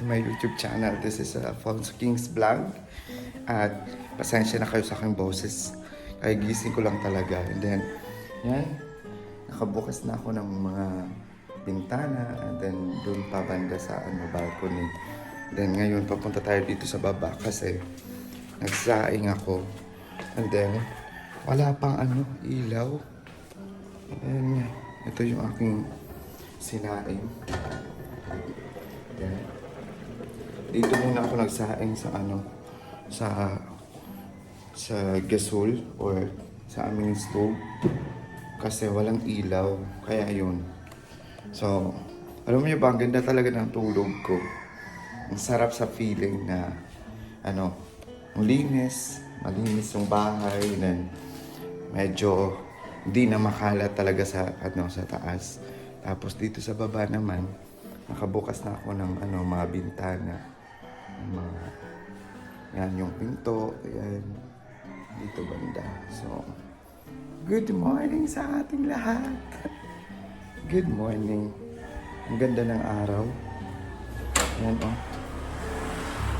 my YouTube channel. This is Alfonso King's Vlog. At pasensya na kayo sa aking boses. Kaya gising ko lang talaga. And then, yan. Nakabukas na ako ng mga bintana. And then, doon pa banda sa balcony. Then, ngayon, papunta tayo dito sa baba kasi nagsaing ako. And then, wala pang ilaw. And ito yung aking sinaing. Yan. Dito muna ako nagsaing sa gasol or sa aming stove kasi walang ilaw. Kaya yun. So, alam mo ba, ang ganda talaga ng tulog ko. Ang sarap sa feeling na malinis yung bahay, then medyo hindi na makalat talaga sa taas. Tapos dito sa baba naman, nakabukas na ako ng mga bintana. Yan yung pinto, ayan. Dito banda. So, good morning sa ating lahat. Good morning. Ang ganda ng araw. Yan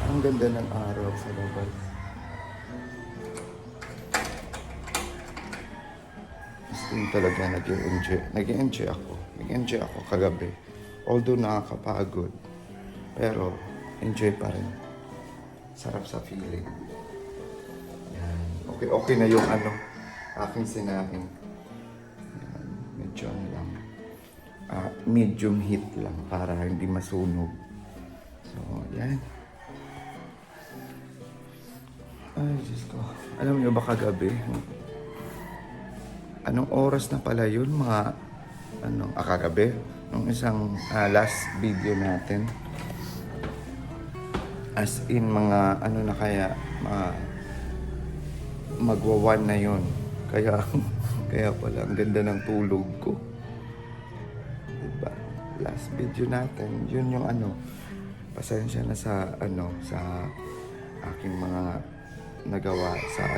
Ang ganda ng araw sa labas. Gusto talaga nag-enjoy ako. Nag-enjoy ako kagabi. Although nakakapagod. Pero, enjoy pa rin. Sarap sa feeling. Yan. Okay na yung aking sinaing. Yan. Medyo lang. Medium heat lang para hindi masunog. So, yan. Ay, Diyos ko. Alam niyo ba kagabi? Anong oras na pala yun? Mga, kagabi? Nung isang last video natin. As in, mga, na kaya, magwa-1 na yun. Kaya pala, ang ganda ng tulog ko. Diba? Last video natin, yun yung pasensya na sa aking mga nagawa sa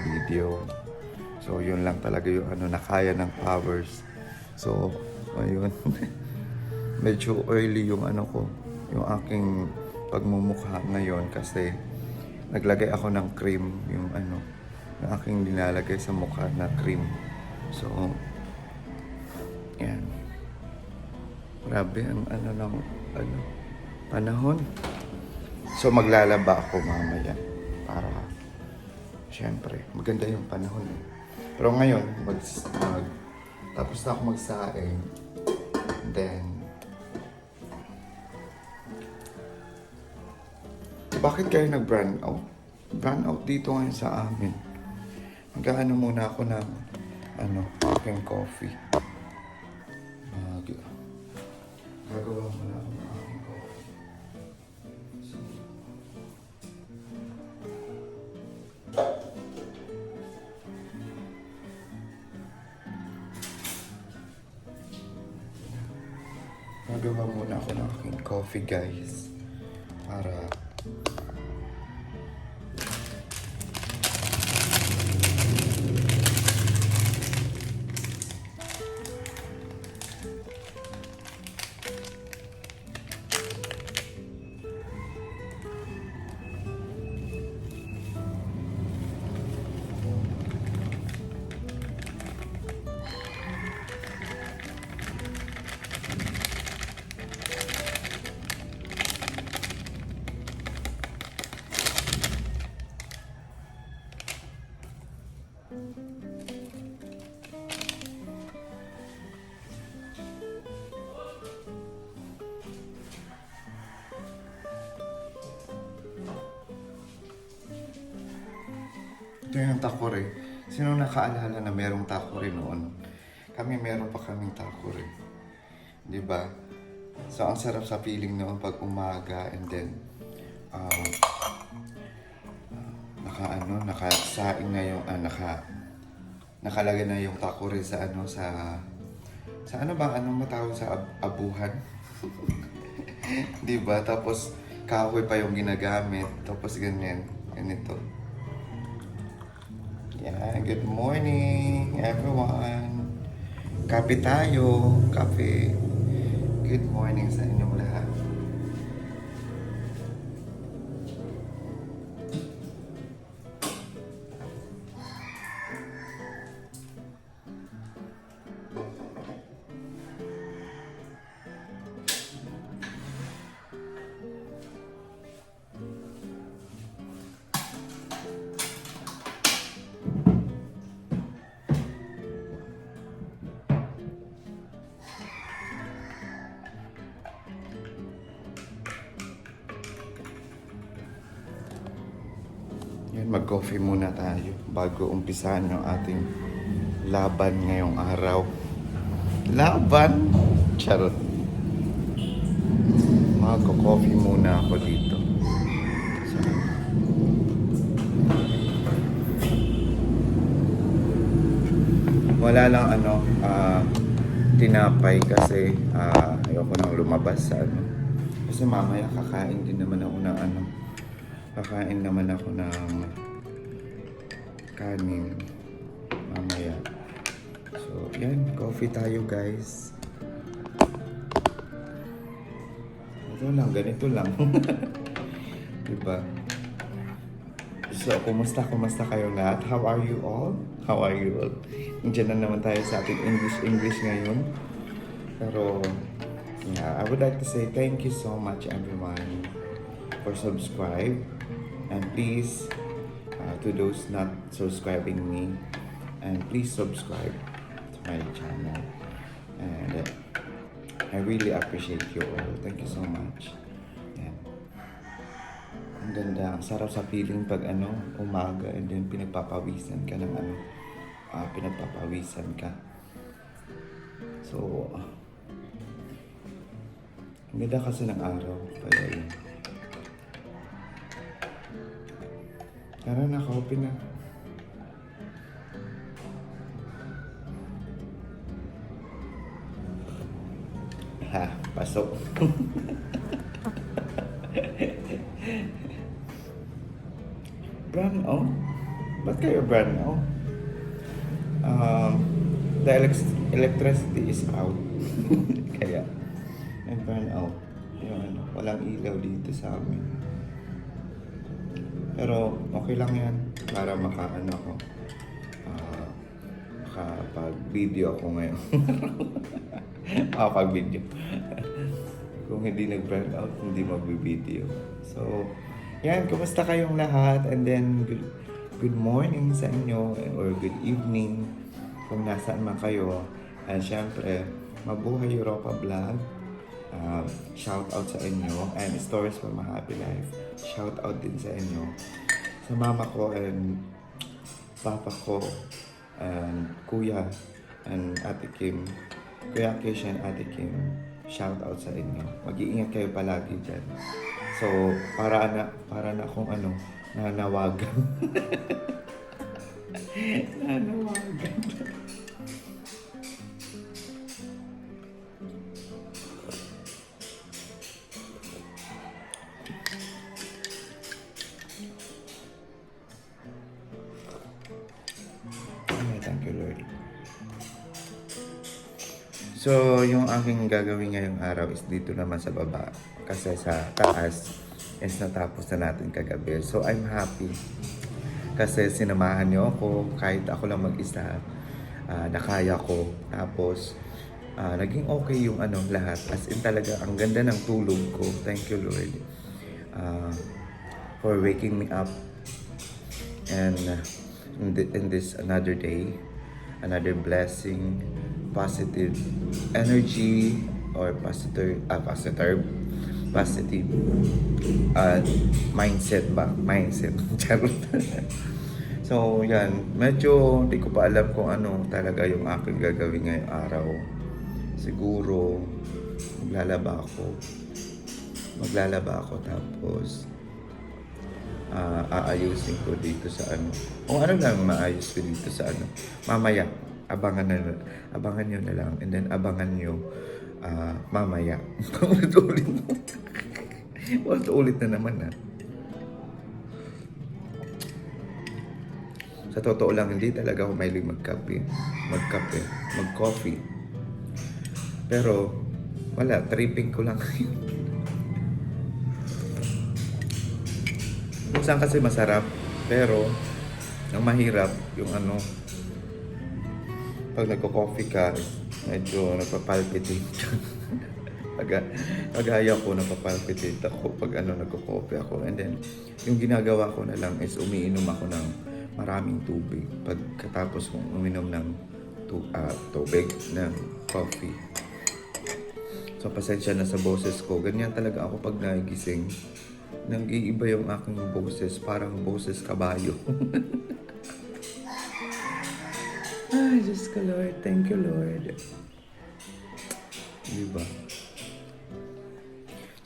video. So, yun lang talaga yung nakaya ng powers. So, ayun. Medyo oily yung yung aking pagmumukha ngayon kasi naglagay ako ng cream, yung aking nilalagay sa mukha na cream. So, yan. Grabe ang panahon. So, maglalaba ako mamaya para syempre, maganda yung panahon. Pero ngayon, tapos na ako magsaing. Then, bakit kayo nag-brand out? Brand out dito ngayon sa amin. Mag-ano muna ako ng aking coffee. Gagawa muna ako ng aking coffee. Gagawa muna ako ng aking coffee, guys. Para ito yung takore. Sino nakaalala na merong takore noon? Kami meron pa kaming takore. Diba? So, ang sarap sa feeling noon pag umaga and then nakasaing na yung nakalagay na yung takore sa matawag sa abuhan. Diba? Tapos kahoy pa yung ginagamit. Tapos ganito. Yeah, good morning everyone. Kape tayo. Kape. Good morning sa inyong lahat. Yan, mag-coffee muna tayo bago umpisahan yung ating laban ngayong araw. Laban? Charot. Mag-coffee muna ako dito. So, wala lang tinapay kasi ayoko nang lumabas sa ano. Kasi mamaya kakain din naman ako ng kakain naman ako ng kanin mamaya. So, yan, coffee tayo guys. Ito lang, ganito lang. Diba? So, kumusta kayo lahat? How are you all? How are you all? Nandiyan na naman tayo sa ating English ngayon. Pero, yeah, I would like to say thank you so much everyone for subscribe. And please, to those not subscribing me, and please subscribe to my channel. And I really appreciate you all. Thank you so much. Yan. Ang ganda. Ang sarap sa feeling pag umaga and then pinagpapawisan ka ng pinagpapawisan ka. So, ang ganda kasi ng araw. Kaya yun. Tara na, ka-open na. Ha, pasok. Brand out? Ba't kayo brand out? The electricity is out. Kaya, and burn out. Yung walang ilaw dito sa amin. Pero okay lang yan para makapag-video ako ngayon. Makapag-video. Kung hindi nag-burn out, hindi mag-video. So, yan, kumusta kayong lahat? And then, good morning sa inyo or good evening kung nasaan man kayo. And syempre, mabuhay Europa Vlog. Shout out sa inyo and Stories from a Happy Life. Shout out din sa inyo. Sa mama ko and papa ko and kuya and ate Kim. Kuya Kish and ate Kim. Shout out sa inyo. Mag-iingat kayo palagi dyan. So, para na kung nanawagan. Nanawagan. Thank you, Lord. So, yung aking gagawin ngayong araw is dito naman sa baba. Kasi sa taas is natapos na natin kagabi. So, I'm happy. Kasi sinamahan niyo ako. Kahit ako lang mag-isa, nakaya ko. Tapos, naging okay yung lahat. As in talaga, ang ganda ng tulog ko. Thank you, Lord. For waking me up. And in this another day, another blessing, positive energy or positive mindset. So yan, medyo hindi ko pa alam kung ano talaga yung aking gagawin ngayong araw. Siguro maglalaba ako tapos aayusin ko dito sa kung ano lang maayos ko dito sa mamaya. Abangan nyo na lang and then abangan nyo mamaya. Ulit na naman Sa totoo lang, hindi talaga ako mahilig mag-coffee. Pero wala, tripping ko lang ngayon. Minsan kasi masarap, pero ang mahirap yung pag nagko-coffee ka, medyo nagpapalpitate. Pag ayaw ko, nagpapalpitate ako pag nagko-coffee ako. And then, yung ginagawa ko na lang is umiinom ako ng maraming tubig. Pagkatapos kong uminom ng tubig, ng coffee. So, pasensya na sa boses ko. Ganyan talaga ako pag nagising. nag-iiba yung aking boses, parang boses kabayo. Ay, Diyos ko Lord, thank you Lord. Diba?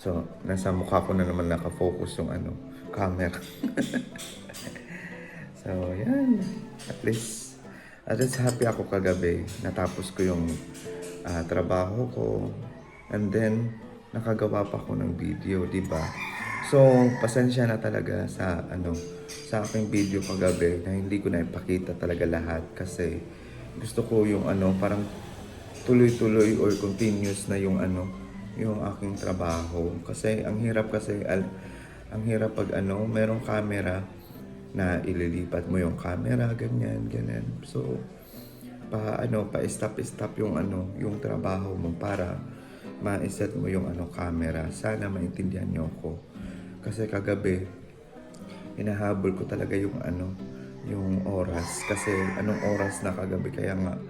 So, nasa mukha ko na naman nakafocus yung camera. So, yan. At least happy ako kagabi. Natapos ko yung trabaho ko. And then, nakagawa pa ako ng video, di ba? So, pasensya na talaga sa aking video kagabi na hindi ko na ipakita talaga lahat kasi gusto ko yung parang tuloy-tuloy or continuous na yung yung aking trabaho. Kasi ang hirap ang hirap pag merong camera na ililipat mo yung camera, ganyan, ganyan. So, pa stop yung yung trabaho mo para ma-set mo yung camera. Sana maintindihan niyo ako. Kasi kagabi, hinahabol ko talaga yung oras. Kasi anong oras na kagabi, kaya nga,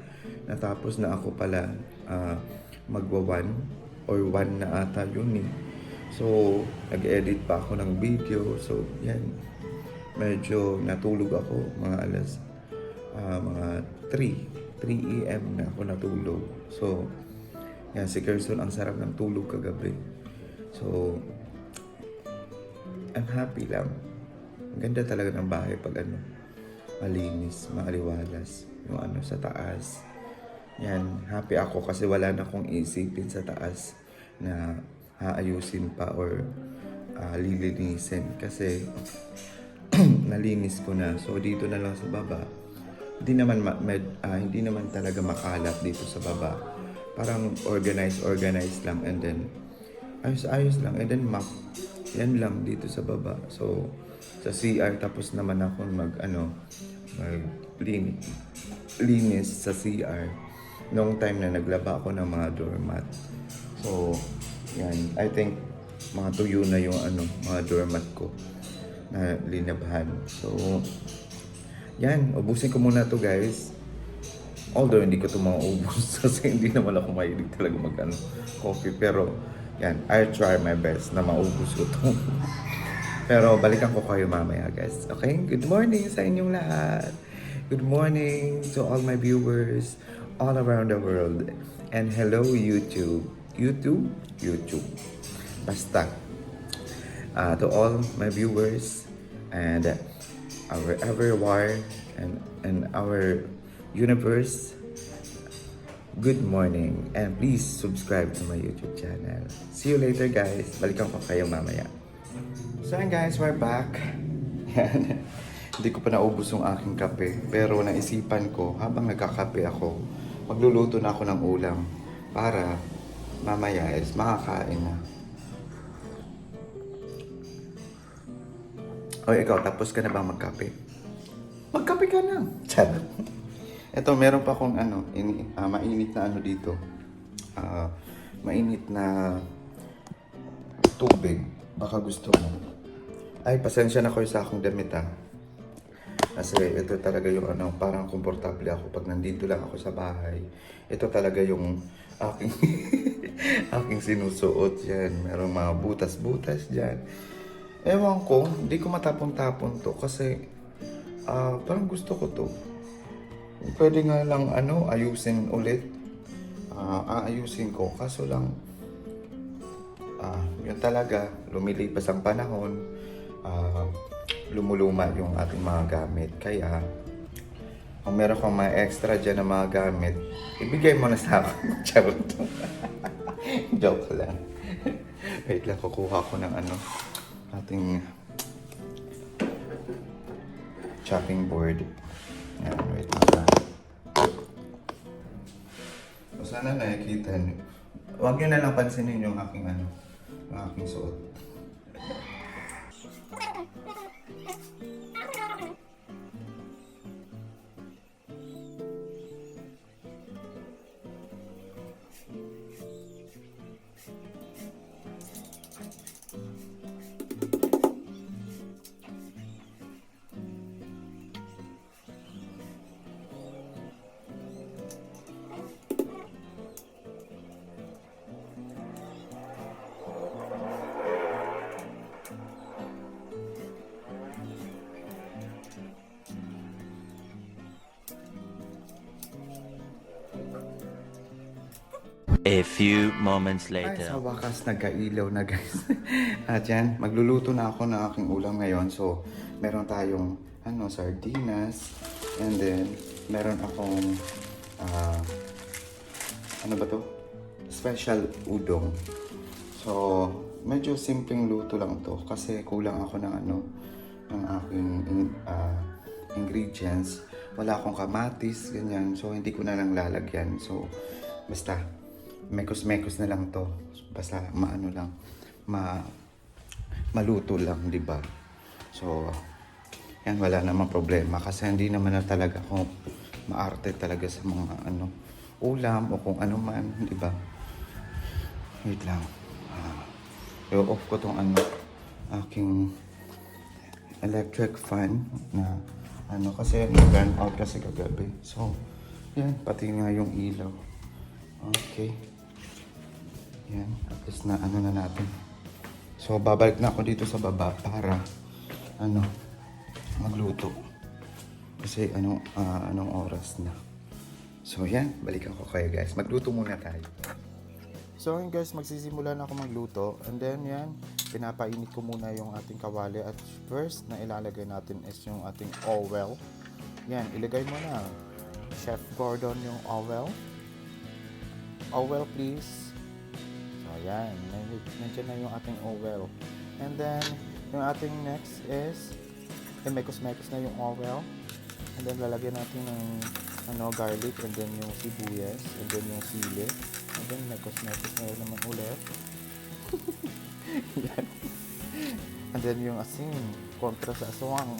natapos na ako pala magwa 1 or 1 na ata yun eh. So, nag-edit pa ako ng video. So, yan. Medyo natulog ako mga 3 a.m. na ako natulog. So, yan, si Kerson ang sarap ng tulog kagabi. So, I'm happy lang. Ang ganda talaga ng bahay pag malinis, maaliwalas. Yung sa taas. Yan, happy ako kasi wala na akong isipin sa taas na haayusin pa or lilinisin kasi nalinis ko na. So dito na lang sa baba. Hindi naman talaga makalat dito sa baba. Parang organize lang and then ayos lang and then map. Yan lang dito sa baba. So sa CR tapos naman ako linis sa CR noong time na naglaba ako ng mga doormat. So, yan. I think mga tuyo na yung mga doormat ko na linabhan. So, yan. Ubusin ko muna to guys. Although hindi ko to mauubos kasi hindi naman ako mahilig talaga coffee. Pero, yan. I'll try my best na maubos ko to. Pero balikan ko kayo mamaya guys. Okay? Good morning sa inyong lahat. Good morning to all my viewers all around the world. And hello YouTube. YouTube. Basta. To all my viewers and our everywhere and our universe. Good morning and please subscribe to my YouTube channel. See you later guys. Balikan ko kayo mamaya. So guys, we're back. Hindi ko pa naubos yung aking kape. Pero naisipan ko, habang nagkakape ako, magluluto na ako ng ulam para mamaya is makakain na. O ikaw, tapos ka na ba magkape? Magkape ka na. Charot. Ito, meron pa akong mainit na dito. Mainit na tubig. Baka gusto mo. Ay, pasensya na kayo sa akong damit Kasi ito talaga yung parang komportable ako pag nandito lang ako sa bahay. Ito talaga yung aking aking sinusuot yan. Merong mga butas-butas dyan. Ewan ko, hindi ko matapon-tapon to kasi parang gusto ko to. Pwede nga lang ayusin ulit. Aayusin ko. Kaso lang, yun talaga, lumilipas ang panahon. Lumuluma yung ating mga gamit. Kaya, kung meron kang mga extra dyan na mga gamit, ibigay mo na sa akin. Charot. Joke lang. Wait lang, kukuha ko ng ating chopping board. Yan, wait lang. So, sana nakikita nyo. Huwag nyo na lang pansinin yung aking aking suot. A few moments Ay, later. sa wakas, nagkailaw na guys. At yan, magluluto na ako ng aking ulam ngayon. So, meron tayong sardinas. And then, meron akong, ano ba to? Special udong. So, medyo simpleng luto lang to. Kasi kulang ako ng ng aking ingredients. Wala akong kamatis, ganyan. So, hindi ko na lang lalagyan. So, basta, mekos-mekos na lang to. Basta, maluto lang, di ba? So, yan, wala namang problema. Kasi hindi naman na talaga ako maarte talaga sa mga ulam o kung ano man, di ba? Wait lang. I-off ko tong aking electric fan na kasi nag-burn out kasi kagabi. So, yan, pati nga yung ilaw. Okay. Yan, at least na na natin. So, babalik na ako dito sa baba para magluto. Kasi anong oras na. So, yan, balikan ko kayo guys. Magluto muna tayo. So yun guys, magsisimula na ako magluto. And then yan, pinapainit ko muna yung ating kawali. At first na ilalagay natin is yung ating oil. Yan, ilagay mo na. Chef Gordon yung oil. Oil please. So yan, nandiyan na yung ating oil. And then, yung ating next is, mekos-mekos na yung oil. And then lalagyan natin ng garlic, and then yung sibuyas, and then yung sili. And then, mekos-mekos na rin naman ulit. Yan. And then, yung asin, kontra sa aswang.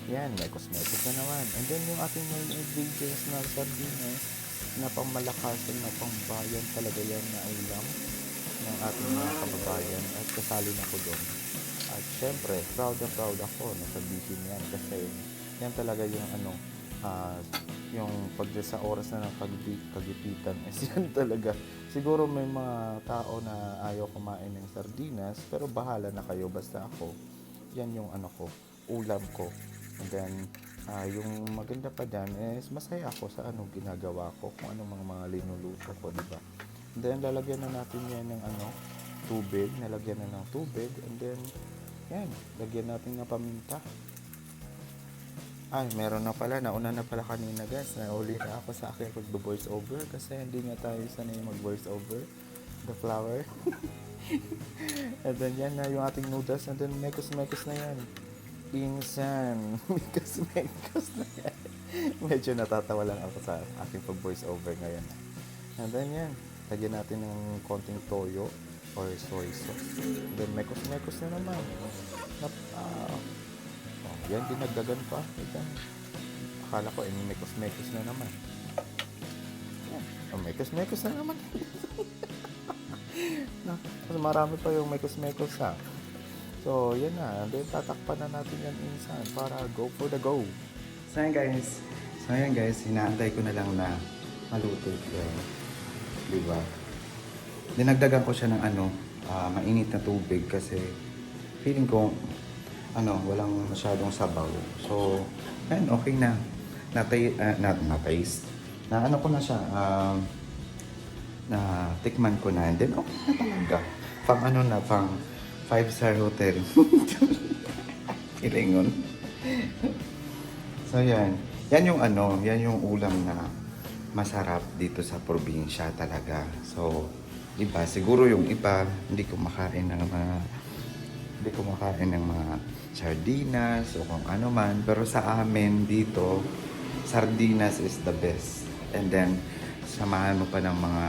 Yan, mekos-mekos na naman. And then, yung ating main ingredients na sardinas, na pangmalakasan, na pangbayan talaga yan na ulam ng ating mga kababayan. At kasali na ko doon. At syempre, proud na proud ako na sabihin yan. Kasi, yan talaga yung yung sa oras na ng kagipitan is yan talaga. Siguro may mga tao na ayaw kumain ng sardinas, pero bahala na kayo, basta ako yan yung ulam ko. And then yung maganda pa dyan is masaya ako sa ginagawa ko, kung anong mga linuluto ko, diba? And then lalagyan na natin yan ng tubig, nalagyan na ng tubig, and then yan, lagyan natin ng paminta. Ay, meron na pala. Nauna na pala kanina guys. Nauli na ako sa akin pag-voice over kasi hindi nga tayo sanay mag-voice over the flower. And then yan na yung ating noodles. And then mekos-mekos na yan. Pinsan. Mekos-mekos na yan. Medyo natatawa lang ako sa aking pag-voice over ngayon. And then yan. Lagyan natin ng konting toyo or soy sauce. And then mekos-mekos na naman. Yan, dinagdagan pa. Yan. Akala ko, mekos-mekos na naman. Yan. Mekos-mekos na naman. Mas marami pa yung mekos-mekos ha. So, yan na. Then, tatakpan na natin yan insan para go for the go. So, yan guys. Hinaantay ko na lang na maluto. Diba? Dinagdagan ko siya ng mainit na tubig kasi feeling ko walang masyadong sabaw. So, yan, okay na. Na-taste. Na ko na siya, na tikman ko na. And then, okay na talaga. Pang 5-star hotel. Kilingon. So, yan. Yan yung ulam na masarap dito sa probinsya talaga. So, iba, siguro yung iba, hindi kumakain ng mga sardinas o kung ano man. Pero sa amin dito, sardinas is the best. And then, samahan mo pa ng mga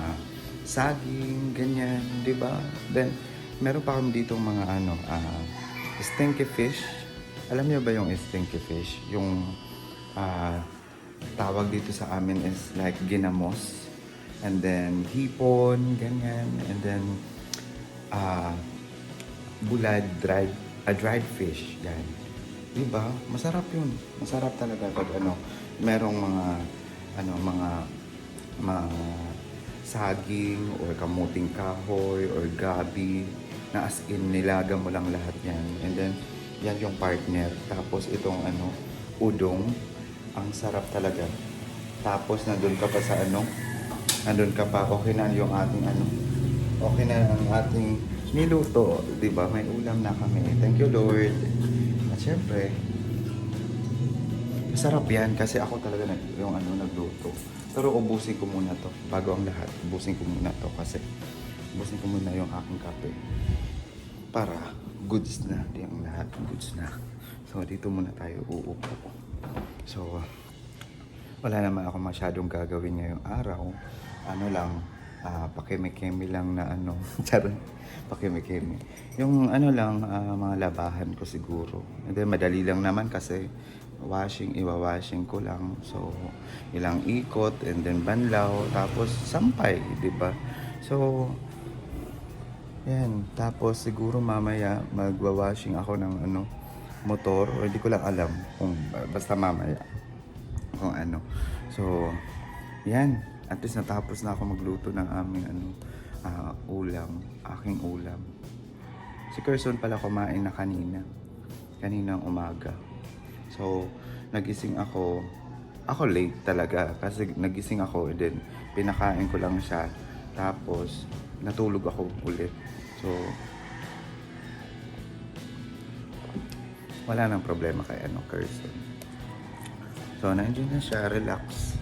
saging, ganyan, di ba? Then, meron pa kami dito mga stinky fish. Alam niyo ba yung stinky fish? Yung tawag dito sa amin is like ginamos. And then, hipon, ganyan. And then, bulad, dried fish, yan. Diba? Masarap yun. Masarap talaga pag merong mga saging or kamuting kahoy or gabi na as in nilaga mo lang lahat yan. And then, yan yung partner. Tapos itong udong, ang sarap talaga. Tapos nandun ka pa sa andun ka pa, okay na yung ating ano, okay na ang ating niluto, di ba? May ulam na kami. Thank you, Lord. At syempre, masarap yan kasi ako talaga yung ano, nagluto. Pero ubusin ko muna to. Bago ang lahat, ubusin ko muna to kasi ubusin ko muna yung aking kape. Para goods na, di ang lahat goods na. So, dito muna tayo uupo. So, wala naman ako masyadong gagawin ngayong araw. Ano lang, pakeme-keme lang na ano. Charot, pakeme-keme. Yung ano lang, mga labahan ko siguro. And then, madali lang naman kasi iwa-washing ko lang. So, ilang ikot and then banlaw. Tapos, sampay, di ba? So, yan. Tapos, siguro mamaya magwa-washing ako ng ano, motor. O hindi ko lang alam kung basta mamaya kung ano. So, yan. At least natapos na ako magluto ng aming ano, ulam. Aking ulam. Si Carson pala kumain na kaninang umaga. So, nagising ako. Ako late talaga kasi nagising ako and then pinakain ko lang siya. Tapos, natulog ako ulit. So, wala nang problema kay ano, Carson. So, nandiyan na siya, relax.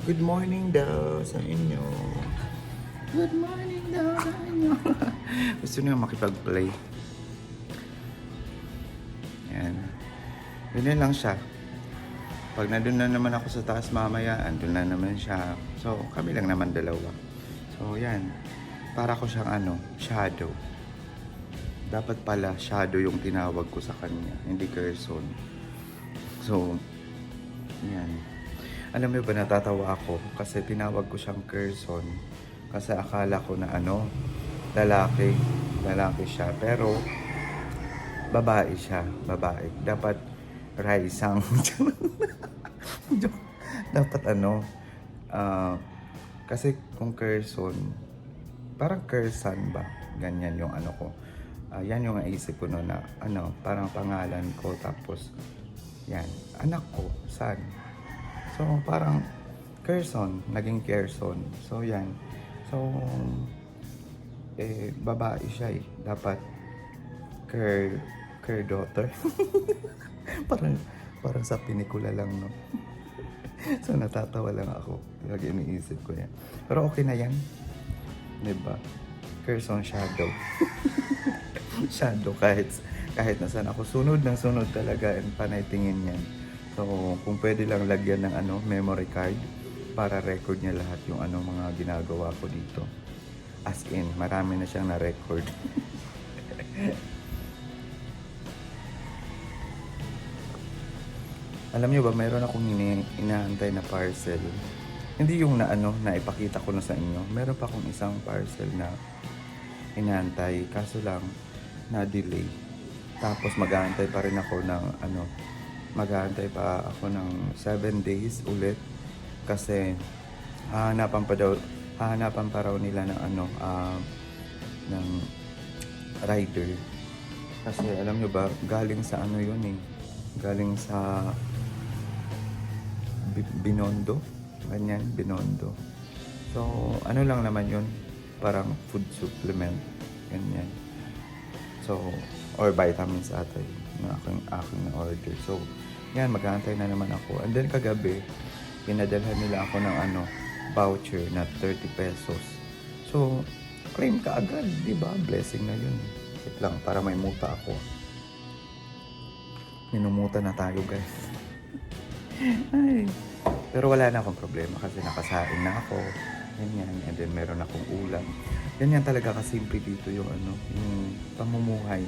Good morning daw sa inyo. Good morning daw sa inyo. Gusto niyo makipag-play. Yan. Ganyan lang siya. Pag nandun na naman ako sa taas mamaya, andun na naman siya. So, kami lang naman dalawa. So, yan. Para ko siyang ano, shadow. Dapat pala shadow yung tinawag ko sa kanya, hindi Carson. So, yan. Alam mo ba, natatawa ako kasi tinawag ko siyang Carson kasi akala ko na ano, lalaki siya. Pero, babae siya, babae. Dapat Raisang. Dapat ano, kasi kung Carson, parang Kersan ba? Ganyan yung ano ko. Yan yung naisip ko no na ano, parang pangalan ko tapos yan, anak ko, son. So parang Kerson, naging Kerson. So yan. So babae siya eh. Dapat Ker daughter. parang sa pelikula lang no. So natatawa lang ako. Lagi iniisip ko yan. Pero okay na yan. Diba? Kerson shadow. Shadow kahit nasan ako. Sunod talaga and panay tingin yan. So kung pwede lang lagyan ng ano, memory card para record niya lahat yung ano mga ginagawa ko dito. As in, marami na siyang na-record. Alam niyo ba, mayroon akong inaantay na parcel. Hindi yung na ano, na ipakita ko na sa inyo. Meron pa akong isang parcel na inaantay. Kaso lang, na-delay. Tapos mag-aantay pa rin ako ng ano, mag-aantay pa ako ng 7 days ulit. Kasi hahanapan pa raw nila ng ano, ng rider. Kasi alam nyo ba, galing sa ano yun eh. Galing sa Binondo. Ganyan, Binondo. So, ano lang naman yun. Parang food supplement. Ganyan. So, or vitamins ata yun na aking na-order. So, yan, mag-aantay na naman ako. And then kagabi, pinadalhan nila ako ng ano, voucher na 30 pesos. So, claim ka agad, di ba? Blessing na yun. Wait lang, para may muta ako. Minumuta na tayo, guys. Ay. Pero wala na akong problema kasi nakasaing na ako. Ganyan. And then meron akong ulam. Ganyan talaga kasimple dito yung ano, yung pamumuhay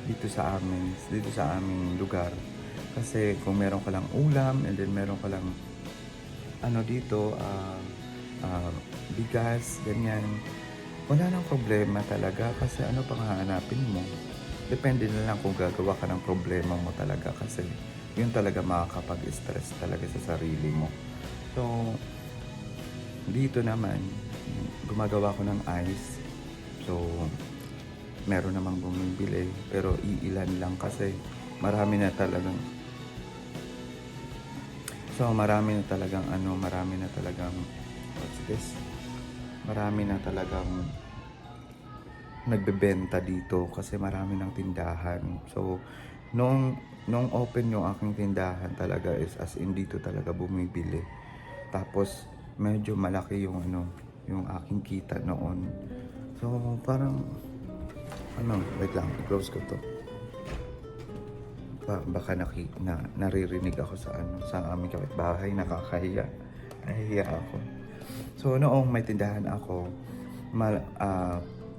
dito sa aming lugar. Kasi kung meron ka lang ulam and then meron ka lang ano dito, bigas, ganyan. Wala nang problema talaga kasi ano pang hahanapin mo. Depende na lang kung gagawa ka ng problema mo talaga kasi yun talaga makakapag-stress talaga sa sarili mo. So, dito naman, gumagawa ko ng ice. So, meron namang bumibili, pero iilan lang kasi marami na talagang what's this? Marami na talagang nagbebenta dito kasi marami ng tindahan. So, nung open yung aking tindahan talaga is as in dito talaga bumibili. Tapos, medyo malaki yung yung aking kita noon. So, parang, wait lang, i-close ko to. Baka naririnig ako sa aming kapitbahay, nakakahiya. Nahihiya ako. So, noong may tindahan ako,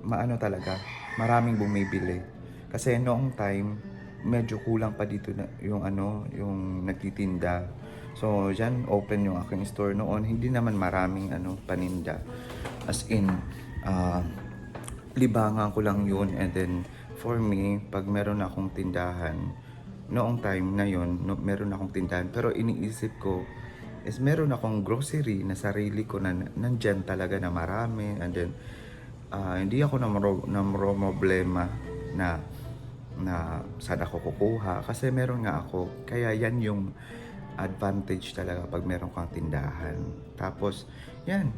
maano talaga, maraming bumibili. Kasi noong time, medyo kulang pa dito na yung nagtitinda. So, dyan open yung aking store noon. Hindi naman maraming paninda. As in, libangan ko lang yun. And then, for me, pag meron akong tindahan, noong time na yun, meron akong tindahan. Pero iniisip ko, is meron akong grocery na sarili ko na nandyan talaga na marami. And then, hindi ako problema na saan ako kukuha kasi meron nga ako. Kaya yan yung advantage talaga pag meron kang tindahan. Tapos, yan.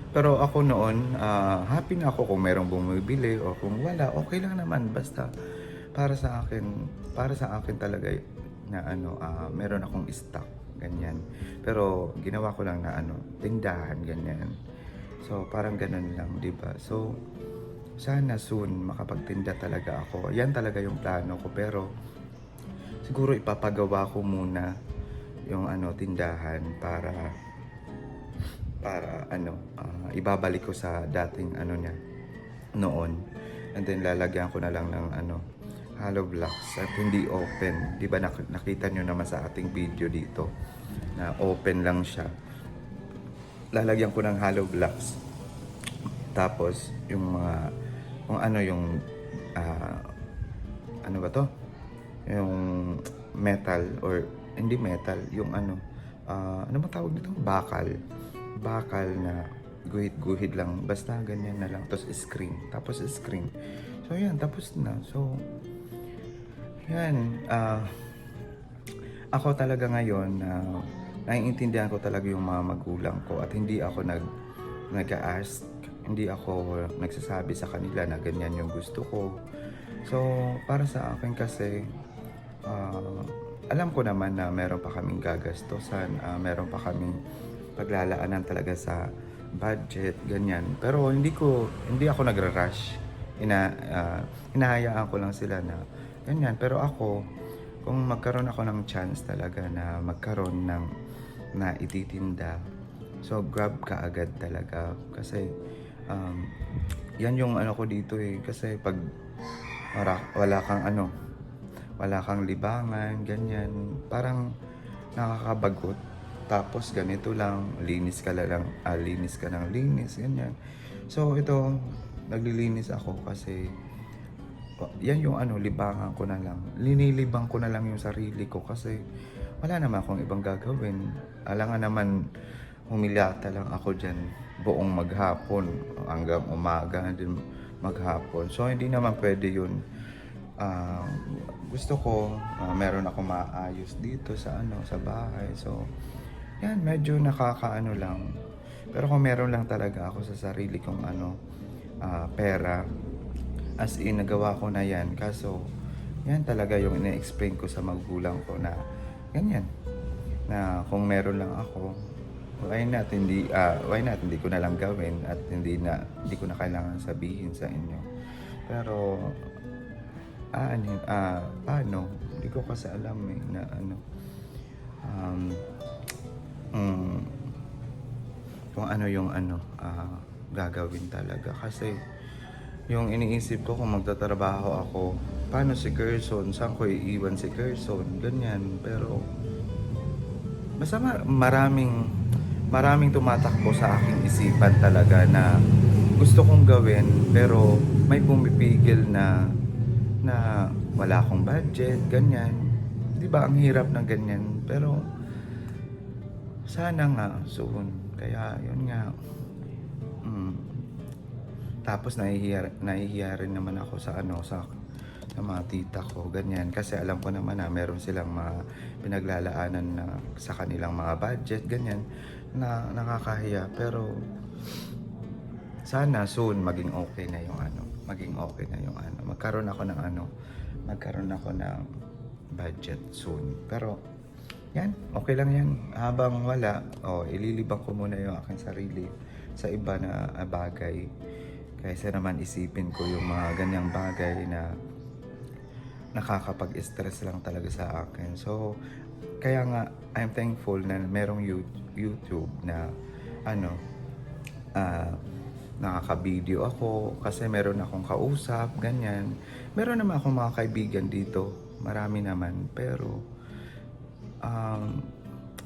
Pero ako noon, happy na ako kung merong bumibili o kung wala, okay lang naman. Basta para sa akin talaga na meron akong stock, ganyan. Pero ginawa ko lang na tindahan, ganyan. So, parang ganun lang, di ba? So, sana soon makapagtinda talaga ako. Yan talaga yung plano ko. Pero, siguro ipapagawa ko muna yung tindahan para ibabalik ko sa dating niya noon. And then, lalagyan ko na lang ng hollow blocks at hindi open. Di ba nakita nyo naman sa ating video dito na open lang siya. Lalagyan ko ng hollow blocks. Tapos yung mga yung ano ba to? Yung metal or hindi metal, yung ano ba tawag nito? Bakal na guhit-guhit lang. Basta ganyan na lang. Tapos screen. So yan, tapos na. So yan, ako talaga ngayon naiintindihan ko talaga yung mga magulang ko at hindi ako nag-ask, hindi ako nagsasabi sa kanila na ganyan yung gusto ko. So, para sa akin kasi, alam ko naman na meron pa kaming gagastusan, meron pa kaming paglalaanan talaga sa budget, ganyan. Pero hindi ako nagra-rush. Hinahayaan ko lang sila na ganyan. Pero ako, kung magkaroon ako ng chance talaga na magkaroon ng na ititinda, so grab ka agad talaga kasi yan yung ko dito kasi pag wala kang libangan, ganyan, parang nakakabagot. Tapos ganito lang, linis ka ng linis, ganyan. So ito, naglilinis ako kasi yan yung libangan ko na lang. Linilibang ko na lang yung sarili ko kasi wala naman akong ibang gagawin. Alangan naman humilata lang ako dyan buong maghapon hanggang umaga din maghapon. So hindi naman pwede yun. Gusto ko meron ako maayos dito sa bahay. So yan, medyo nakakaano lang. Pero kung meron lang talaga ako sa sarili kong pera, as in nagawa ko na yan. Kaso yan talaga yung ina-explain ko sa magulang ko na ganyan, na kung meron lang ako, why not hindi ko na lang gawin at hindi ko na kailangan sabihin sa inyo. Pero paano, hindi ko kasi alam na kung ano yung gagawin talaga. Kasi yung iniisip ko kung magtatrabaho ako, paano si Gerson, saan ko iiwan si Gerson, ganyan. Pero basta maraming tumatakbo sa aking isipan talaga na gusto kong gawin, pero may pumipigil na wala akong budget, ganyan. Di ba ang hirap ng ganyan? Pero sana nga soon. Kaya yun nga, Tapos nahihiya rin naman ako sa sa mga tita ko, ganyan. Kasi alam ko naman na meron silang mga pinaglalaanan na sa kanilang mga budget, ganyan, na nakakahiya. Pero sana soon maging okay na yung magkaroon ako ng budget soon. Pero yan, okay lang yan. Habang wala, ililibang ko muna yung aking sarili sa iba na bagay. Kaysa naman isipin ko yung mga ganyang bagay na nakakapag-stress lang talaga sa akin. So, kaya nga, I'm thankful na merong YouTube na nakaka-video ako kasi meron akong kausap, ganyan. Meron naman akong mga kaibigan dito, marami naman, pero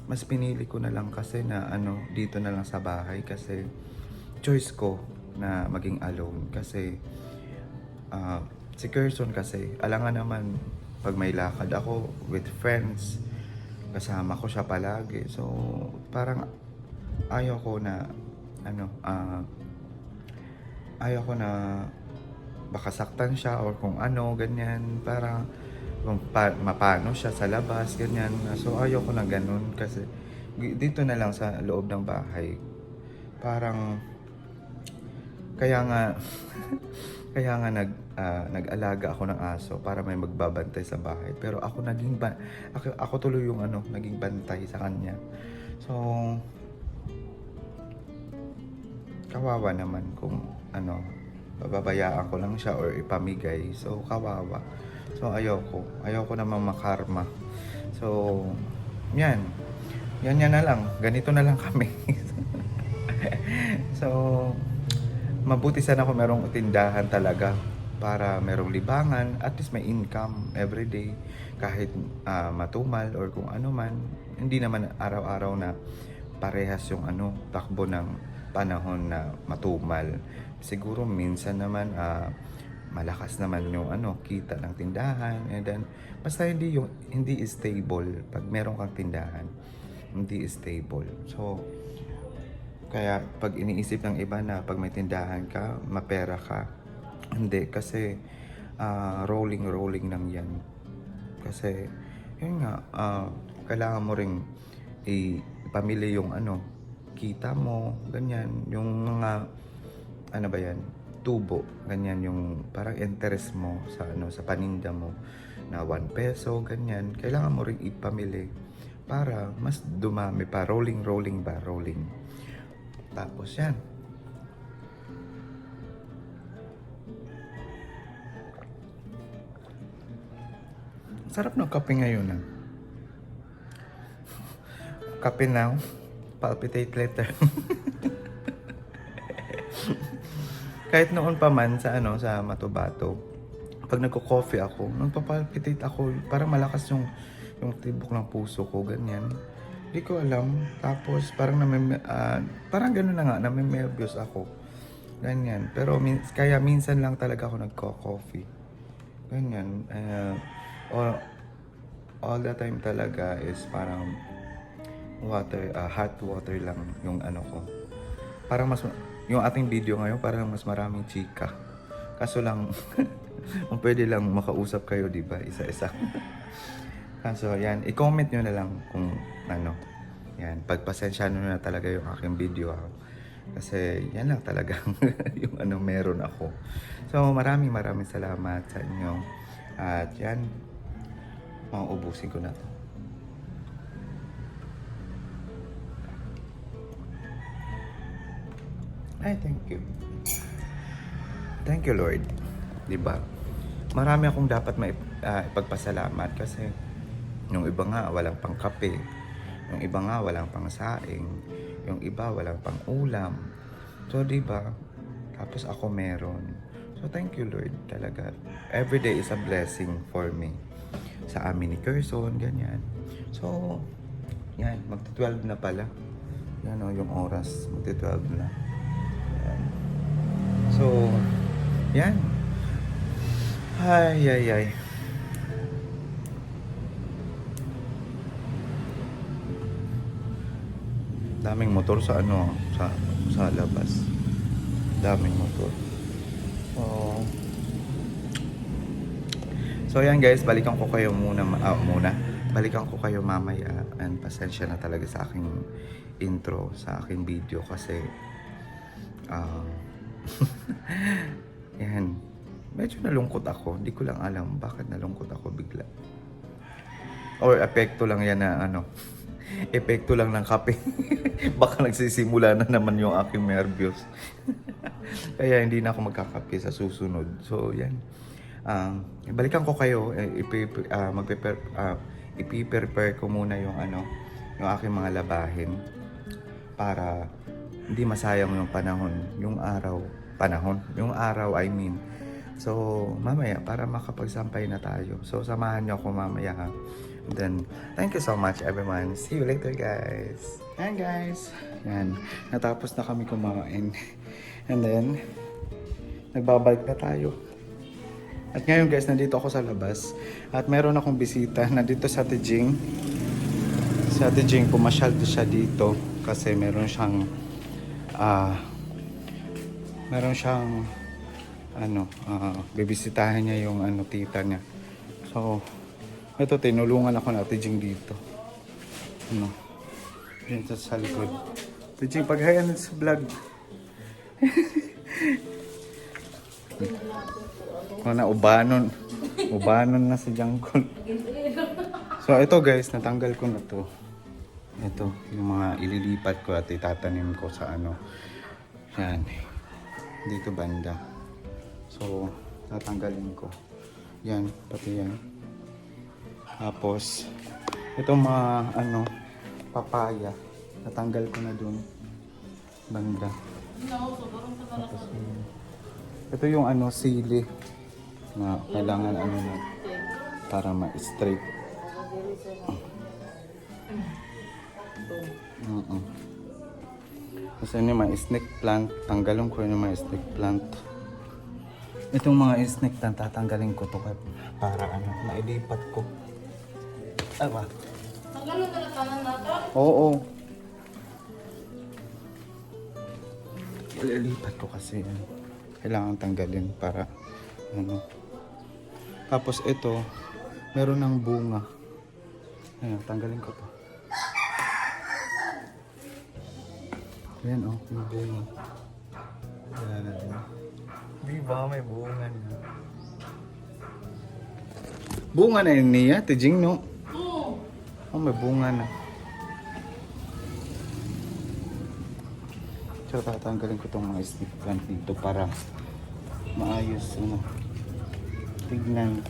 mas pinili ko na lang kasi na dito na lang sa bahay kasi choice ko na maging alone kasi si Kerson kasi alangan naman pag may lakad ako with friends kasama ko siya palagi, so parang ayaw ko na baka saktan siya or kung ganyan, para kung mapano siya sa labas, ganyan. So ayaw ko na ganun kasi dito na lang sa loob ng bahay. Parang kaya nga nag-alaga ako ng aso para may magbabantay sa bahay. Pero ako ako tuloy yung naging bantay sa kanya. So kawawa naman kung bababayaan ko lang siya or ipamigay. So kawawa. So ayoko namang makarma. So yan na lang, ganito na lang kami. So mabuti sana kung merong tindahan talaga para merong libangan, at least may income everyday kahit matumal or kung ano man. Hindi naman araw-araw na parehas yung takbo ng panahon na matumal. Siguro minsan naman malakas naman yung kita ng tindahan, and then basta hindi stable pag meron kang tindahan, hindi stable. So kaya pag iniisip ng iba na pag may tindahan ka, mapera ka, hindi, kasi rolling lang yan. Kasi yun nga, kailangan mo ring ipamili yung kita mo, ganyan, yung mga tubo, ganyan, yung parang interest mo sa paninda mo na 1 peso, ganyan, kailangan mo ring ipamili para mas dumami pa, rolling. Tapos yan. Sarap ng kape ngayon Kape now, palpitate later. Kahit noon pa man sa Matubato, pag nagko-coffee ako, nagpapalpitate ako, para malakas yung tibok ng puso ko, ganyan. Hindi ko alam. Tapos parang parang gano'n na nga, nami-nervous ako. Ganyan. Pero kaya minsan lang talaga ako nagko-coffee. Ganyan. All the time talaga is parang hot water lang yung ko. Parang yung ating video ngayon, parang mas maraming chika. Kaso lang, kung pwede lang makausap kayo, di ba? Isa-isa. So, yan. I-comment nyo na lang kung yan. Pagpasensya nyo na talaga yung aking video. Kasi yan lang talaga yung meron ako. So, maraming salamat sa inyo. At yan, mauubusin ko na to. Ay, thank you. Thank you, Lord. Diba? Marami akong dapat ipagpasalamat kasi yung iba nga walang pang kape, yung iba nga walang pang saing, yung iba walang pang ulam. So, diba? Tapos ako meron. So, thank you, Lord, talaga. Every day is a blessing for me. Sa amin ni Kerson, ganyan. So, yan, magti-12 na pala. Yan yung oras, magti-12 na. Yan. So, yan. Ay. Daming motor sa sa labas. Daming motor. So yan guys, balikan ko kayo muna. Balikan ko kayo mamaya, and pasensya na talaga sa aking intro, sa aking video kasi yan, medyo nalungkot ako. Hindi ko lang alam bakit nalungkot ako bigla. Or epekto lang yan na epekto lang ng kape. Baka nagsisimula na naman yung aking nervyos. Kaya hindi na ako magkakape sa susunod. So yan. Balikan ko kayo, ipi-prepare ko muna yung yung aking mga labahin para hindi masayang yung panahon, yung araw, I mean. So mamaya para makapagsampay na tayo. So samahan niyo ako mamaya ha. And then thank you so much everyone. See you later guys. Ayan guys. Yan, natapos na kami kumain. And then nagbabalik na tayo. At ngayon guys, nandito ako sa labas at meron akong bisita. Nandito sa Ate Jing. Si Ate Jing, pumasyal siya dito kasi meron siyang bibisitahin niya yung tita niya. So, ito tinulungan ako ng Ate Jing dito. Dito sa likod. Ate Jing, paghayan sa vlog. Ubanon na si Jangkol. So ito guys, natanggal ko na to. Ito, yung mga ililipat ko at itatanim ko sa yan, dito banda. So tatanggalin ko yan, pati yan. Tapos itong mga papaya, natanggal ko na dun banda. Tapos ito yung sili na kailangan na para ma-straight. Kasi yung mga snake plant, tanggalin ko yung mga snake plant. Itong mga snake plant, tatanggalin ko to para mailipat ko. Ay ba? Tanggalin na tanan nato? Oo. Ililipat ko kasi yan. Kailangan tanggalin para Tapos ito, meron ng bunga. Ayan, tanggalin ko to. Ayan may bunga. Ayan. Diba, may bunga na. Bunga na yun niya, Tijing, no? Oo. May bunga na. So, tatanggalin ko itong mga stick plant dito para maayos tignan.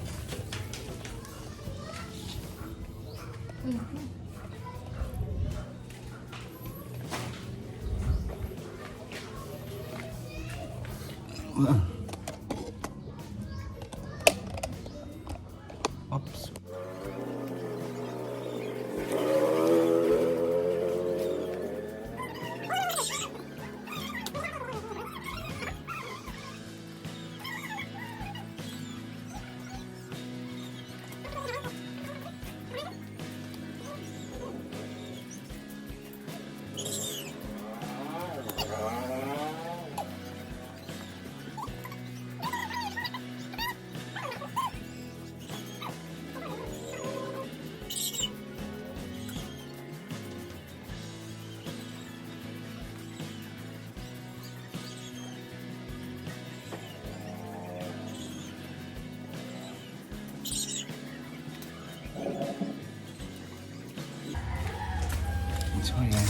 Oops. So, yan.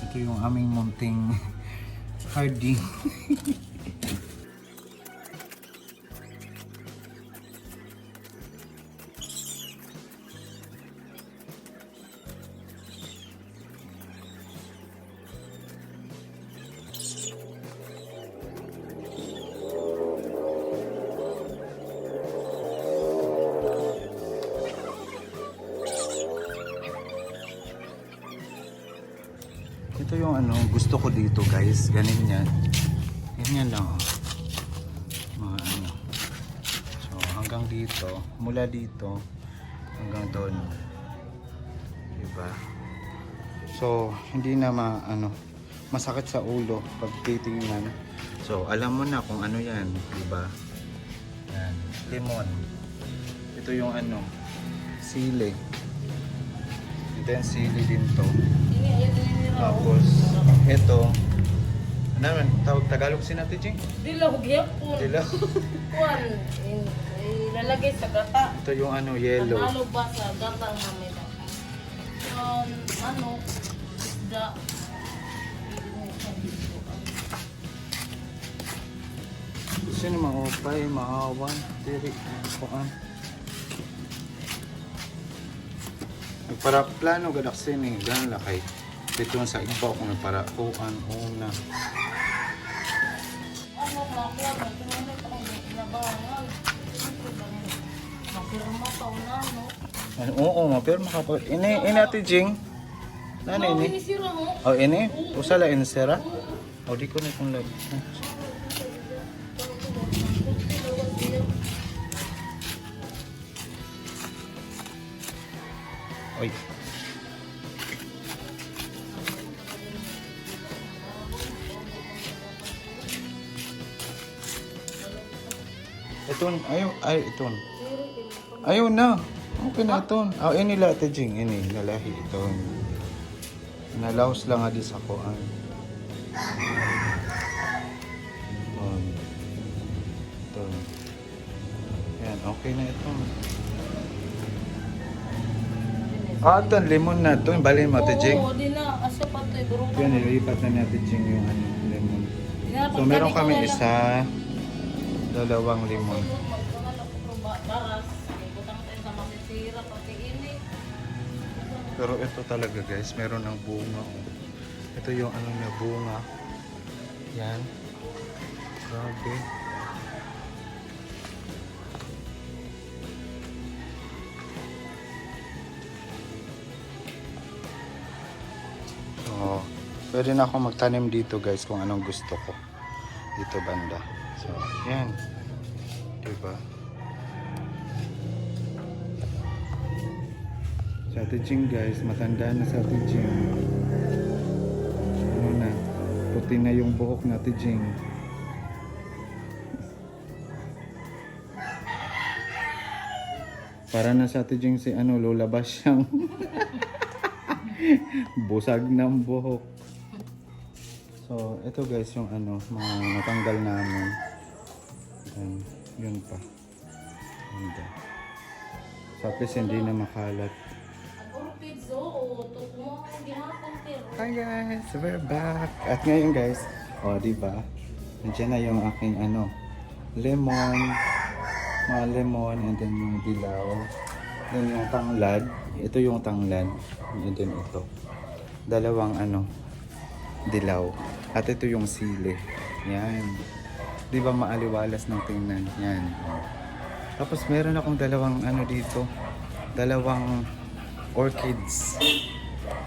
Ito yung aming munting harding. Ito yung gusto ko dito guys, ganyan lang mga so hanggang dito, mula dito hanggang doon Diba? So, hindi na masakit sa ulo pag titingnan. So, alam mo na kung ano yan, diba? Yan, lemon. Ito yung sili. And then, sili din to. Tapos, ito, ano naman, tawag Tagalog si Ate Jing? Dilaw gyapon. Dilaw. Kuan, ilalagay sa gata. Ito yung yellow. Panalo ba sa gata namin? Isda. Sino maupay, maawan, diri, kuan. Para plano gadak sini, ganun lakay. Dito sa iba kung para kuan una. Nakuha ba? Tumamit akong labangan. Mapirma pa una, no? Oo, mapirma ka pa. Ini Ate Jing. Ano ini? Sinisira mo? Oh, ini? Usala insera? O di ko na kung lag. Oy. Iton, iton. Ayaw na. Okay na iton. Ini la Ate Jing, ini nalahi iton. Nalaos lang adi sa kuan. Ito. Yan, okay na ito. Ito, lemon na ito. Balin mo, Ate Jing. Oo, di na. Asa pa ito, bro. Yan, nilipat na ni Ate Jing yung lemon. So, meron kami isa, dalawang lemon. Baras. Butang tayo sa masisira pati ini. Pero ito talaga guys, meron ng bunga. Oh. Ito yung na bunga. Yan. Grabe. So, pwede na ako magtanim dito guys kung anong gusto ko. Dito banda. So, yan. Diba? Sa Ate Jing guys, matanda na sa Ate Jing. Ano na, puti na yung buhok na Ate Jing. Para na sa Ate Jing si Lola Basyang. Busag ng buhok. So, ito guys yung mga natanggal namin. And, yun pa. Ganda. So, at least hindi na makalat. Hi guys! We're back! At ngayon guys, diba? Nandiyan na yung aking lemon, mga lemon, and then yung dilaw. Then yung tanglad, ito yung tanglad, and then ito. Dalawang dilaw. At ito yung sili. Yan. Diba maaliwalas ng tingnan? Yan. Tapos meron akong dalawang dito. Dalawang orchids.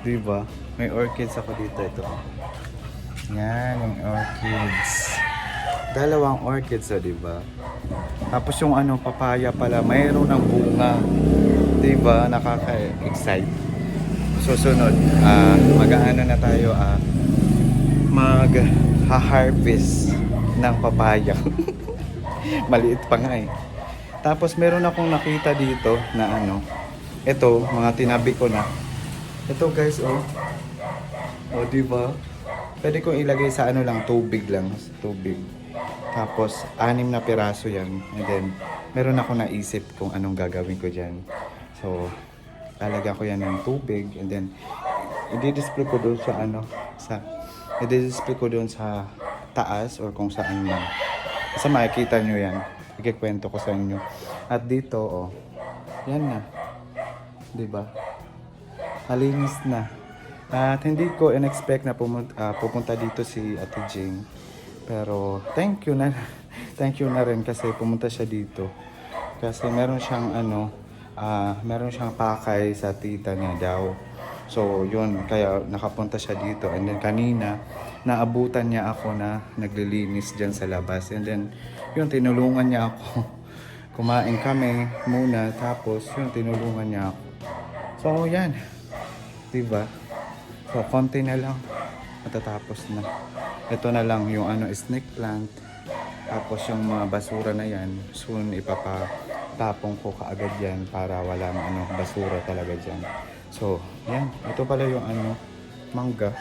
Diba? May orchids ako dito. Ito. Yan, yung orchids. Dalawang orchids, diba? Tapos yung papaya pala, mayroon ng bunga. Diba? Nakaka-excite. Susunod, mag-aano na tayo, mag-harvest ng papaya. Maliit pa nga eh. Tapos meron akong nakita dito na ito, mga tinabi ko na. Ito guys, diba? Pwede kong ilagay sa lang, tubig lang. Tubig. Tapos, 6 na piraso yan. And then, meron ako naisip kung anong gagawin ko dyan. So, lalagyan ko yan ng tubig. And then, i-display ko doon sa i-display ko doon sa taas or kung saan man. Kasi makikita nyo yan. Ikikwento ko sa inyo. At dito, yan na. Diba? Malinis na. At hindi ko in-expect na pupunta dito si Ate Jing. Pero thank you na rin kasi pumunta siya dito. Kasi meron siyang meron siyang pakay sa tita niya daw. So yun, kaya nakapunta siya dito. And then kanina, naabutan niya ako na naglilinis dyan sa labas. And then yun, tinulungan niya ako. Kumain kami muna, tapos yun, tinulungan niya ako. So yan. Diba? So, konti na lang. Matatapos na. Ito na lang yung snake plant. Tapos yung mga basura na yan, soon ipapatapong ko kaagad yan para walang basura talaga dyan. So, yan. Ito pala yung mangga.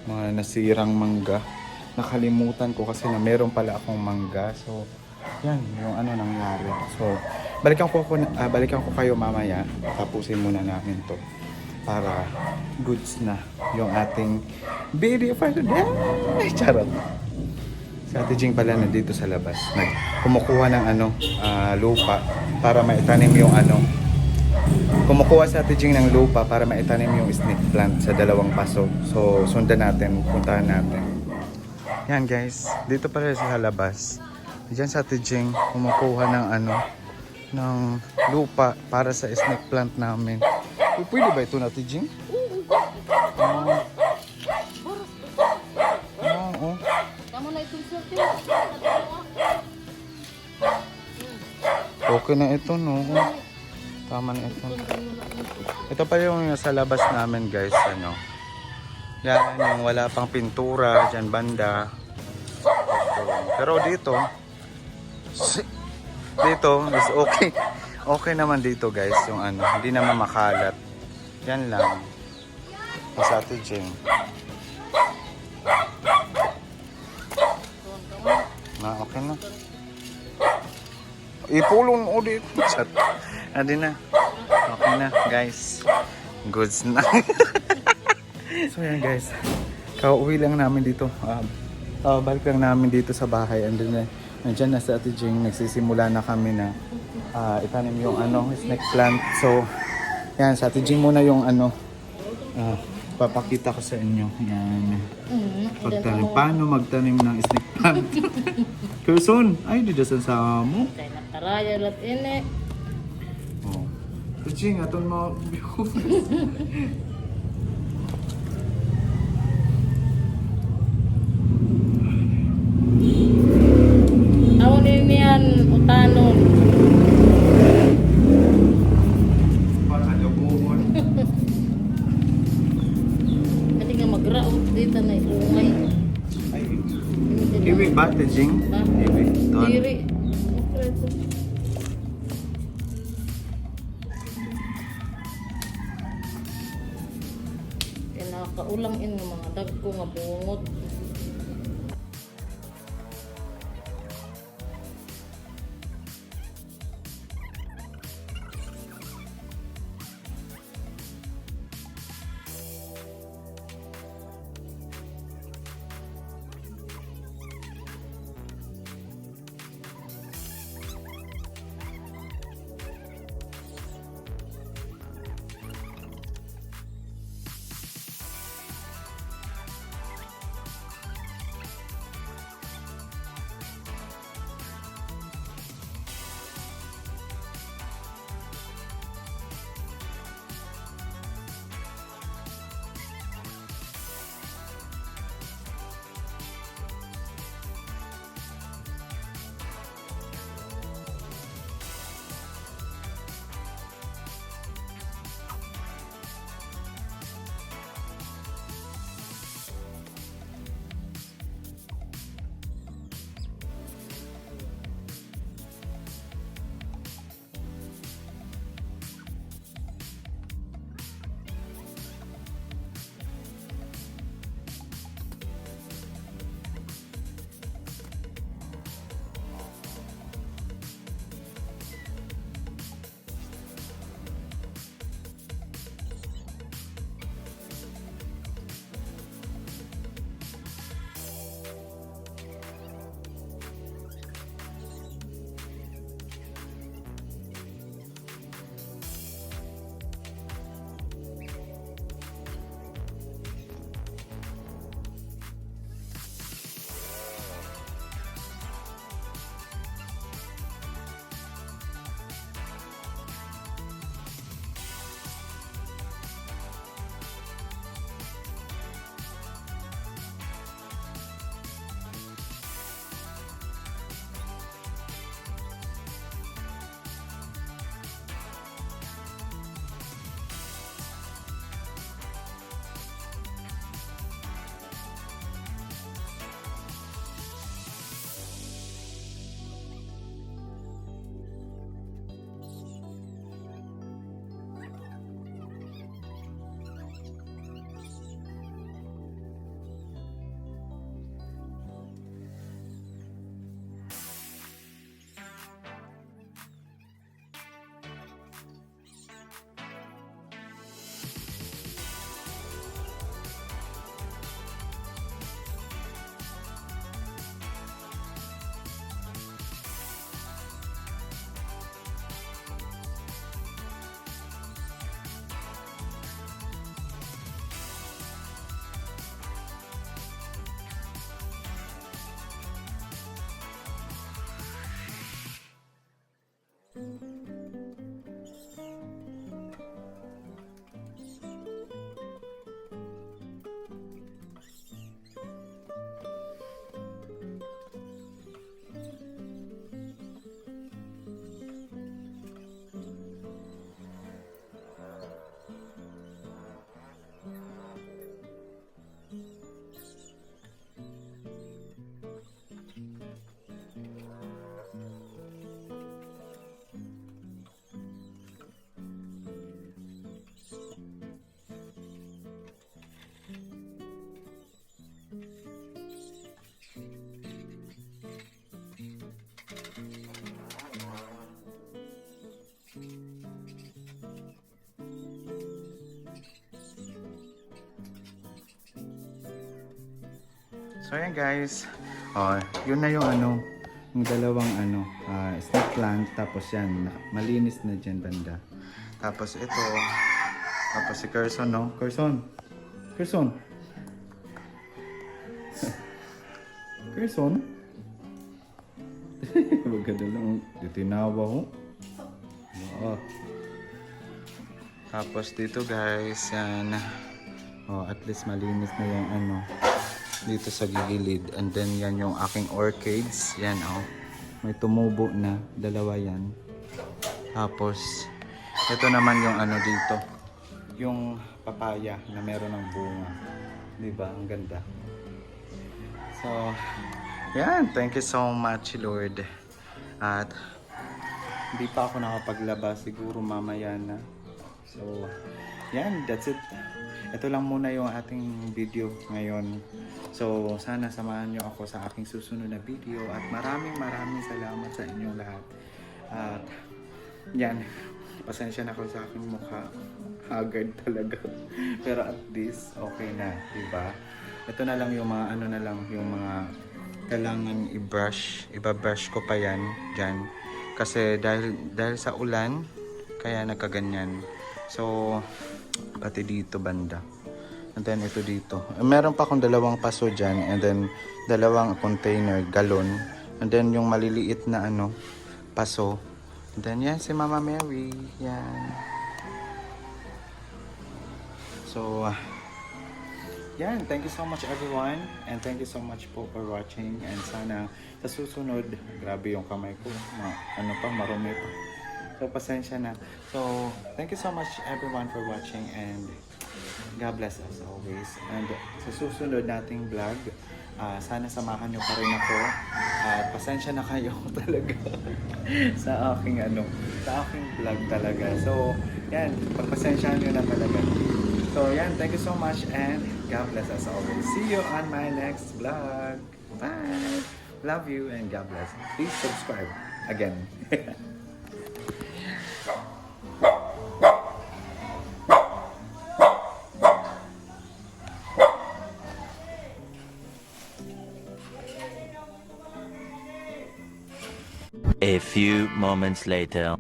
Mga nasirang mangga. Nakalimutan ko kasi na meron pala akong mangga. So, yan yung nangyari. So, balikan ko kayo mamaya. Tapusin muna namin to para goods na yung ating video for today. Charot. Si Ate Jing pala nandito sa labas. Kumukuha ng lupa para maitanim yung Kumukuha si Ate Jing ng lupa para maitanim yung snake plant sa 2 paso. So, sundan natin, puntahan natin. Yan guys, dito pala sa labas. Diyan sa Ate Jing, kumukuha ng ng lupa para sa snake plant namin. Pwede ba ito na Ate Jing? Oo. Kamu na itong swerte. Okay na ito, no? Tama na ito. Ito pa yung sa labas namin, guys. Yan, yung wala pang pintura, dyan banda. Pero dito is okay. Okay naman dito, guys. Yung hindi naman makalat. Yan lang. Sa Ate Jing. Okay na. Ipulong ulit. Chat. Adi na. Okay na, guys. Goods na. So yan, guys. Kauwi lang namin dito. Balik lang namin dito sa bahay. Nandiyan na sa Ate Jing. Nagsisimula na kami na itanim yung snake plant. So, yan. Sa Ate Jing muna yung papakita ko sa inyo. Yan. Paano magtanim ng snake plant? Person, ay di dasan sa mo. Kaya nataraya lahat ini. Oh. Kuching aton mo. Awon niyan utanon. Pakalubuon. Kani nga magraot dito na umay. Ay. Kiwi ba, Tejing? Ba? Kiwi. Ton. Diri. Nakaulang in mga dagko nga bungot. So ayan guys. Oh, yun na yung ano, yung dalawang ano, snake plant. Tapos yan, malinis na dyan banda. Tapos ito, tapos si Carson, no? Carson! Carson! Carson? Huwag ka lang, tinawa ko. Oo. Tapos dito guys, yan. Oh, at least malinis na yung ano dito sa gilid. And then yan yung aking orchids. Yan oh. May tumubo na, dalawa yan. Tapos ito naman yung ano dito. Yung papaya na meron ng bunga. 'Di ba? Ang ganda. So, yan, thank you so much Lord. At hindi pa ako nakapaglaba, siguro mamaya na. So, yan, that's it. Ito lang muna yung ating video ngayon. So, sana samahan nyo ako sa aking susunod na video. At maraming salamat sa inyong lahat. At, yan, pasensya na ako sa aking mukha. Haggard talaga. Pero at least, okay na, diba? Ito na lang yung mga, ano na lang, yung mga kailangan i-brush. Iba-brush ko pa yan, dyan. Kasi dahil sa ulan, kaya nagkaganyan. So, pati dito banda. And then ito dito. Meron pa akong dalawang paso dyan. And then dalawang container, galon. And then yung maliliit na ano, paso. And then yan si Mama Mary. Yan. So, yan. Thank you so much everyone. And thank you so much po for watching. And sana sa susunod, grabe yung kamay ko. Ano pa, marumi pa. So, pasensya na. So, thank you so much everyone for watching and God bless us always. And sa susunod nating vlog, sana samahan nyo pa rin ako. At pasensya na kayo talaga sa aking sa aking vlog talaga. So, yan, pagpasensyahan nyo na talaga. So, yan, thank you so much and God bless us always. See you on my next vlog. Bye! Love you and God bless. Please subscribe again. A few moments later.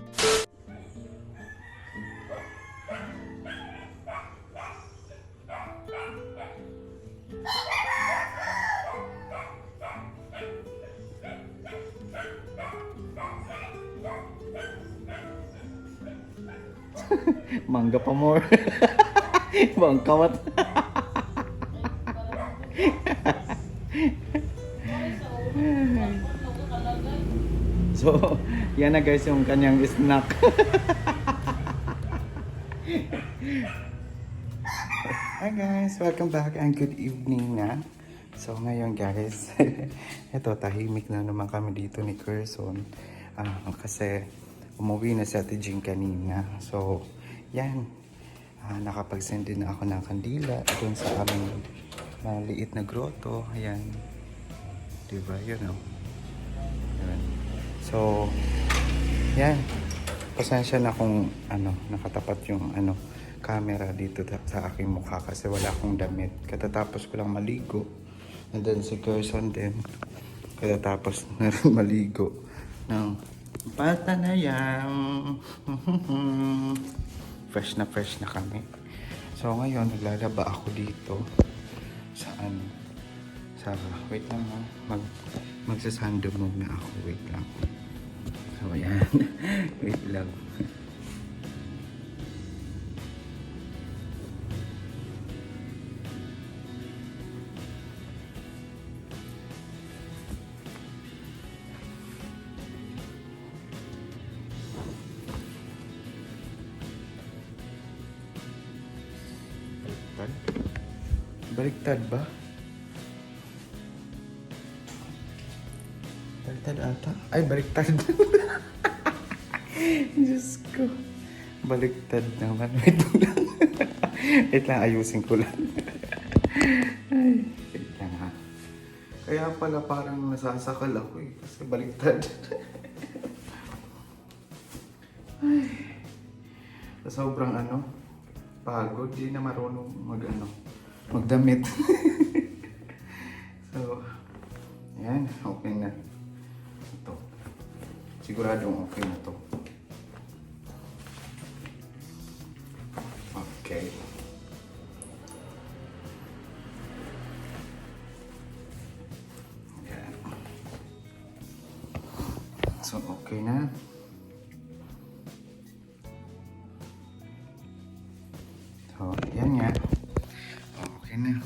Mangga pa more. Bang kawat. So, yan na guys yung kanyang snack. Hi guys, welcome back and good evening na. So ngayon guys, ito tahimik na naman kami dito ni Carson. Kasi umuwi na si Ate Jean kanina. So, yan. Nakapag-send din na ako ng kandila doon sa aming maliit na grotto. Ayan. Diba? Yun o. Yan. So, yan. Pasensya na kung nakatapat yung camera dito sa aking mukha kasi wala akong damit. Katatapos ko lang maligo. And then si Carson din. Katatapos na rin maligo ng patanayang. Fresh na kami. So ngayon naglalaba ako dito sa wait lang magsasando muna ako, wait lang. So ayan. Wait lang. Baliktad ba? Baliktad ata? Ay, baliktad. Diyos ko. Baliktad naman. Wait lang. Wait lang, ayusin ko lang. Ay, wait lang ha. Kaya pala parang nasasakal ako eh. Kasi baliktad. Ay. Sa sobrang pagod, di na marunong magdamit. So, siguradong okay na to. Okay. Yan. So, okay na. So, yan nga. Okay na.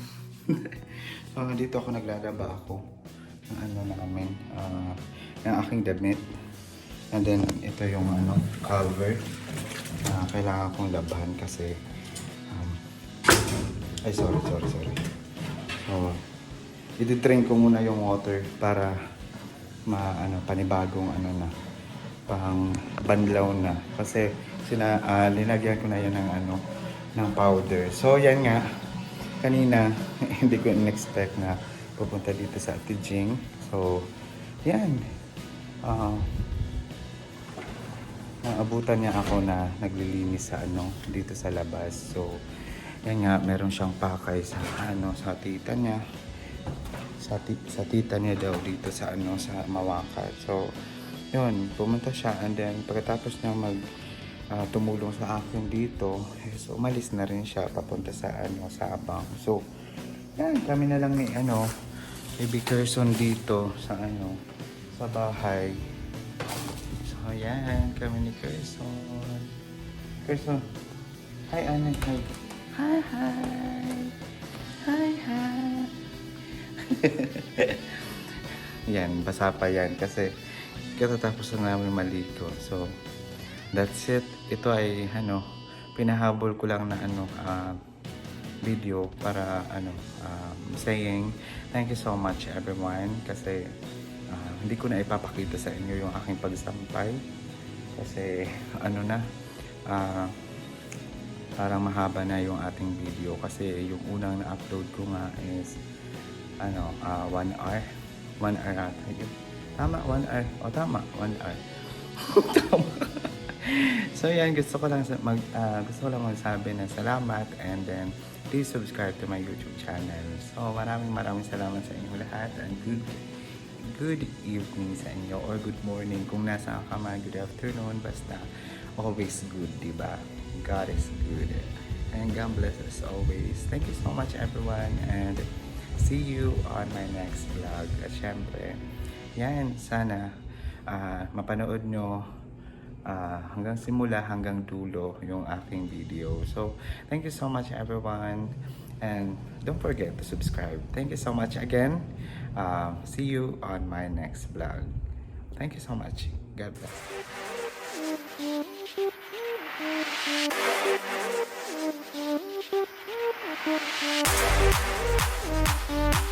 So, dito ako naglalaba ako ng ano namin, ng aking damit. And then, ito yung ano, cover. Kailangan kong labahan kasi ay, sorry. So, i-drain ko muna yung water para panibagong ano na, pang banlaw na. Kasi linagyan ko na yan ng ano, ng powder. So, yan nga. Kanina, hindi ko in-expect na pupunta dito sa Ate Jing. So, yan. Naabutan niya ako na naglilinis sa ano, dito sa labas. So, yan nga, meron siyang pakay sa ano, sa tita niya. Sa tita niya daw dito sa ano, sa Mawakat. So, yun, pumunta siya and then pagkatapos niya tumulong sa akin dito, so umalis na rin siya papunta sa ano, sa Abang. So, yan, kami na lang ni ano, Baby Carson dito sa ano, sa bahay. So, yan, kami ni Carson. Carson, hi, Anay, hi. Hi. Yan, basa pa yan kasi katatapos na namin maligo. So, that's it. Ito ay ano, pinahabol ko lang na ano, video para ano, saying thank you so much everyone kasi hindi ko na ipapakita sa inyo yung aking pagsampay kasi ano na, parang mahaba na yung ating video kasi yung unang na-upload ko nga is ano, 1 hour. 1 hour ata yun. Tama, 1 hour. O tama, 1 hour. Tama. So yan, gusto ko lang magsabi na salamat and then please subscribe to my YouTube channel. So maraming salamat sa inyo lahat and good evening sa inyo or good morning kung nasa ka man, good afternoon, basta always good, diba? God is good and God bless us always. Thank you so much everyone and see you on my next vlog. At syempre, yan, sana mapanood nyo hanggang simula hanggang dulo yung aking video. So, thank you so much everyone and don't forget to subscribe. Thank you so much again. See you on my next vlog. Thank you so much. God bless. Thank you.